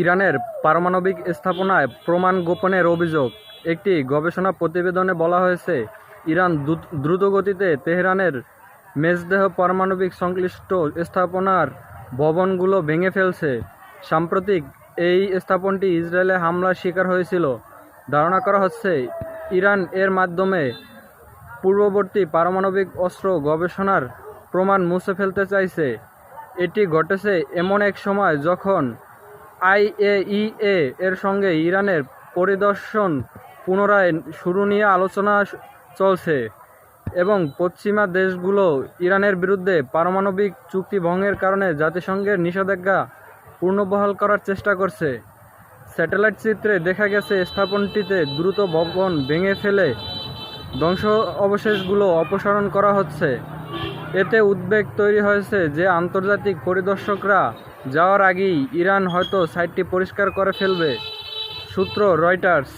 ইরানের পারমাণবিক স্থাপনায় প্রমাণ গোপনের অভিযোগ। একটি গবেষণা প্রতিবেদনে বলা হয়েছে, ইরান দ্রুতগতিতে তেহরানের মেজদেহ পারমাণবিক সংশ্লিষ্ট স্থাপনার ভবনগুলো ভেঙে ফেলছে। সাম্প্রতিক এই স্থাপনাটি ইসরায়েলে হামলার শিকার হয়েছিল। ধারণা করা হচ্ছে, ইরান এর মাধ্যমে পূর্ববর্তী পারমাণবিক অস্ত্র গবেষণার প্রমাণ মুছে ফেলতে চাইছে। এটি ঘটেছে এমন এক সময় যখন আইএইএ এর সঙ্গে ইরানের পরিদর্শন পুনরায় শুরু নিয়ে আলোচনা চলছে এবং পশ্চিমা দেশগুলো ইরানের বিরুদ্ধে পারমাণবিক চুক্তি ভঙ্গের কারণে জাতিসংঘের নিষেধাজ্ঞা পুনর্বহাল করার চেষ্টা করছে। স্যাটেলাইট চিত্রে দেখা গেছে স্থাপনটিতে দ্রুত ভবন ভেঙে ফেলে ধ্বংস অবশেষগুলো অপসারণ করা হচ্ছে। এতে উদ্বেগ তৈরি হয়েছে যে আন্তর্জাতিক পরিদর্শকরা যাওয়ার আগেই ইরান হয়তো সাইটটি পরিষ্কার করে ফেলবে। সূত্র রয়টার্স।